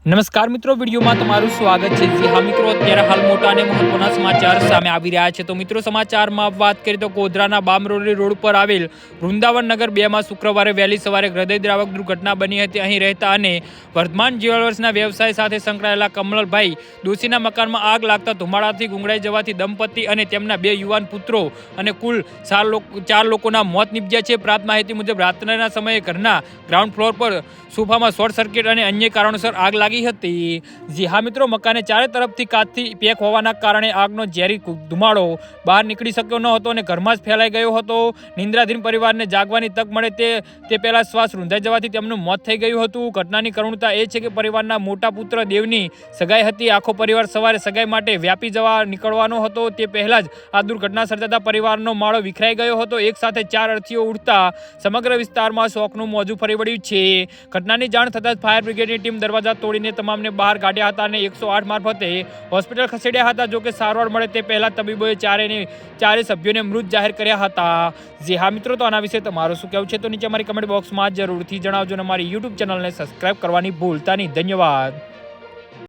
નમસ્કાર મિત્રો, વિડીયોમાં તમારું સ્વાગત છે। જી હા મિત્રો, અત્યારે હાલ મોટા અને મહત્વના સમાચાર સામે આવી રહ્યા છે। તો મિત્રો, સમાચારમાં વાત કરીએ તો ગોધરાના બામરોલી રોડ પર આવેલ વૃંદાવન નગર 2 માં શુક્રવારે વહેલી સવારે હૃદયદ્રાવક દુર્ઘટના બની હતી। અહીં રહેતા અને વર્ધમાન જ્વેલર્સના વ્યવસાય સાથે સંકળાયેલા કમલભાઈ દોશીના મકાનમાં આગ લાગતા ધુમાડાથી ગુંગળાઈ જવાથી દંપતી અને તેમના 2 યુવાન પુત્રો અને કુલ 4 લોકોના મોત નીપજ્યા છે। પ્રાપ્ત માહિતી મુજબ રાત્રિના સમયે ઘરના ગ્રાઉન્ડ ફ્લોર પર સોફામાં શોર્ટ સર્કિટ અને અન્ય કારણોસર આગ લાગી હતી। જી હા મિત્રો, મકાને ચારે તરફથી કાચથી પેક હોવાના કારણે આગનો ઝેરી ધુમાડો બહાર નીકળી શક્યો ન હતો અને ઘરમાં જ ફેલાઈ ગયો હતો। નિંદ્રાધીન પરિવારને જાગવાની તક મળે તે પહેલા શ્વાસ રૂંધાઈ જવાથી તેમનું મોત થઈ ગયું હતું। ઘટનાની કરુણતા એ છે કે પરિવારના મોટા પુત્ર દેવની સગાઈ હતી। આખો પરિવાર સવારે સગાઈ માટે વ્યાપી જવા નીકળવાનો હતો તે પહેલા જ આ દુર્ઘટના સર્જાતા પરિવારનો માળો વિખરાઈ ગયો હતો। એક સાથે 4 અર્થીઓ ઉડતા સમગ્ર વિસ્તારમાં શોકનું મોજું ફરી વળ્યું છે। ઘટનાની જાણ થતાં જ ફાયર બ્રિગેડની ટીમ દરવાજા તોડીને તમામને બહાર કાઢ્યા હતા અને 108 મારફતે હોસ્પિટલ ખસેડ્યા હતા। જોકે સારવાર મળે તે પહેલા તબીબોએ ચારે સભ્યોને મૃત જાહેર કર્યા હતા। જી હા મિત્રો, તો આના વિશે તમારું શું કહેવું છે તો નીચે અમારી કમેન્ટ બોક્સમાં જરૂરથી જણાવજો અને અમારી યુટ્યુબ ચેનલને સબસ્ક્રાઇબ કરવાની ભૂલતા નહીં। ધન્યવાદ।